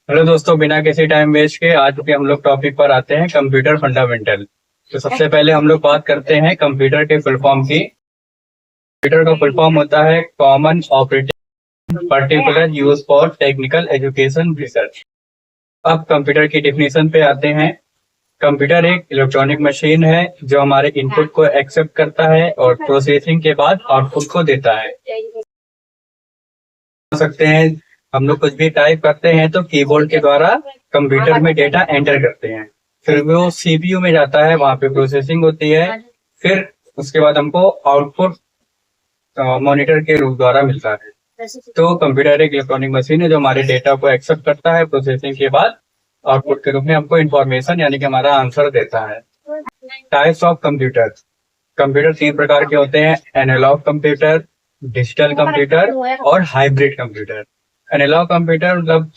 Hello दोस्तों, बिना किसी टाइम वेस्ट के आज के हम लोग टॉपिक पर आते हैं कंप्यूटर फंडामेंटल। तो सबसे पहले हम लोग बात करते हैं कंप्यूटर के फुल फॉर्म की। कंप्यूटर का फुल फॉर्म होता है common operating particular use for technical education research. अब कंप्यूटर की डिफिनीशन पे आते हैं। कंप्यूटर एक इलेक्ट्रॉनिक मशीन है जो हमारे इनपुट को एक्सेप्ट करता है और प्रोसेसिंग के बाद आउटपुट को देता है। सकते हैं हम लोग कुछ भी टाइप करते हैं तो कीबोर्ड के द्वारा कंप्यूटर में डेटा एंटर करते हैं, फिर वो सीपीयू में जाता है, वहां पे प्रोसेसिंग होती है, फिर उसके बाद हमको आउटपुट मॉनिटर के रूप द्वारा मिलता है। तो कंप्यूटर एक इलेक्ट्रॉनिक मशीन है जो हमारे डेटा को एक्सेप्ट करता है, प्रोसेसिंग के बाद आउटपुट के रूप में हमको इंफॉर्मेशन यानी कि हमारा आंसर देता है। Types of computer. कंप्यूटर तीन प्रकार के होते हैं: एनालॉग कंप्यूटर, डिजिटल कंप्यूटर और हाइब्रिड कंप्यूटर। एनालॉग कंप्यूटर मतलब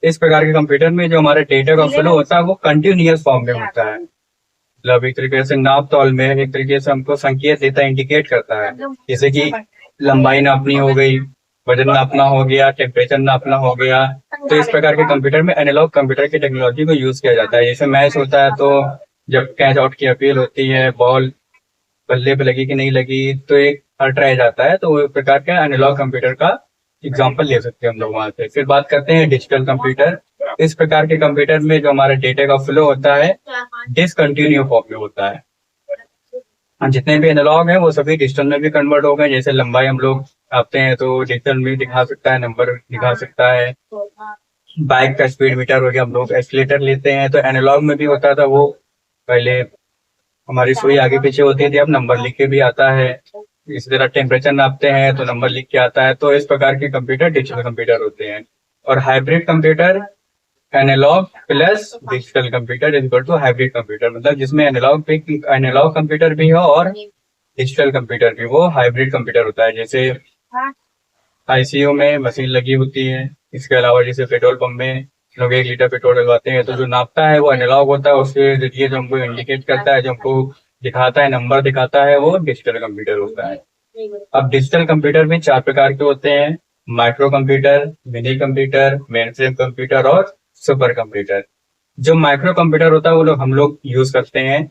इस प्रकार के कंप्यूटर में जो हमारे डेटा का फ्लो होता है वो कंटिन्यूअस फॉर्म में होता है। मतलब एक तरीके से नाप तौल में एक तरीके से हमको संकेत देता है, इंडिकेट करता है। जैसे कि लंबाई नापनी हो गई, वजन नापना हो गया, टेम्परेचर नापना हो गया। तो इस प्रकार के कंप्यूटर में एनालॉग कंप्यूटर की टेक्नोलॉजी को यूज किया जाता है। जैसे मैच होता है तो जब कैच आउट की अपील होती है, बॉल बल्ले पे लगी कि नहीं लगी, तो एक अल्ट्रा जाता है। तो वो एक प्रकार का एनालॉग कंप्यूटर का एग्जांपल ले सकते हैं हम लोग वहां से। फिर बात करते हैं डिजिटल कंप्यूटर। इस प्रकार के कंप्यूटर में जो हमारे डेटा का फ्लो होता है डिसकंटिन्यू फॉर्म में होता है। जितने भी एनालॉग है वो सभी डिजिटल में भी कन्वर्ट हो गए। जैसे लंबाई हम लोग आते हैं तो डिजिटल में दिखा सकता है, नंबर दिखा सकता है। बाइक का स्पीड मीटर हो गया, हम लोग एक्सीलेटर लेते हैं तो एनालॉग में भी होता था वो। पहले हमारी सुई आगे पीछे होती थी, अब नंबर लिख के भी आता है। इसी तरह टेम्परेचर नापते हैं तो नंबर लिख के आता है। तो इस प्रकार के कंप्यूटर डिजिटल कंप्यूटर होते हैं। और hybrid computer analogue plus digital computer is equal to hybrid computer, मतलब जिसमें एनालॉग कंप्यूटर भी हो और डिजिटल कंप्यूटर भी, वो हाइब्रिड कंप्यूटर होता है। जैसे आईसीयू में मशीन लगी होती है। इसके अलावा जैसे पेट्रोल पंप में लोग 1 लीटर पेट्रोल डलवाते हैं तो जो नापता है वो एनालॉग होता है, उसके जरिए जो हमको इंडिकेट करता है, जो हमको दिखाता है, नंबर दिखाता है, वो डिजिटल कंप्यूटर होता है। अब डिजिटल कंप्यूटर में 4 प्रकार के होते हैं: micro computer, mini computer, main frame computer और सुपर कंप्यूटर। जो माइक्रो कंप्यूटर होता है वो लोग हम लोग यूज करते हैं,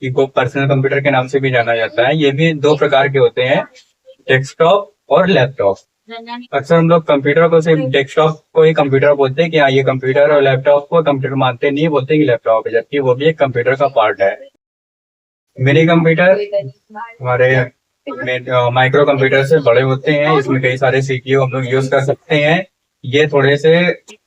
इनको पर्सनल कंप्यूटर के नाम से भी जाना जाता है। ये भी 2 प्रकार के होते हैं: डेस्कटॉप और लैपटॉप। अक्सर हम लोग कंप्यूटर को सिर्फ डेस्कटॉप को ही कंप्यूटर बोलते हैं कि हाँ ये कंप्यूटर, और लैपटॉप को कंप्यूटर मानते नहीं, बोलते हैं कि लैपटॉप है, जबकि वो भी एक कंप्यूटर का पार्ट है। मिनी कंप्यूटर हमारे माइक्रो कंप्यूटर से बड़े होते हैं, इसमें कई सारे सीपीयू हम लोग यूज कर सकते हैं। ये थोड़े से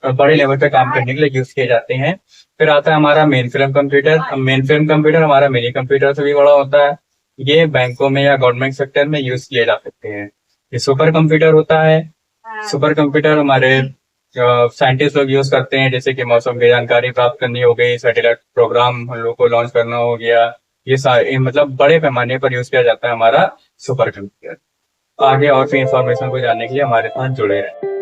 बड़े लेवल पे काम करने के लिए यूज किए जाते हैं। फिर आता है हमारा मेन फ्रेम कंप्यूटर। अब मेन फ्रेम कंप्यूटर हमारा मिनी कंप्यूटर से भी बड़ा होता है। ये बैंकों में या गवर्नमेंट सेक्टर में यूज किए जा सकते हैं। ये सुपर कंप्यूटर होता है। सुपर कंप्यूटर हमारे साइंटिस्ट लोग यूज करते हैं, जैसे कि मौसम की जानकारी प्राप्त करनी हो गई, सैटेलाइट प्रोग्राम हम लोग को लॉन्च करना हो गया। ये सारे मतलब बड़े पैमाने पर यूज किया जाता है हमारा सुपर कंप्यूटर। आगे और भी इंफॉर्मेशन को जानने के लिए हमारे साथ जुड़े रहें।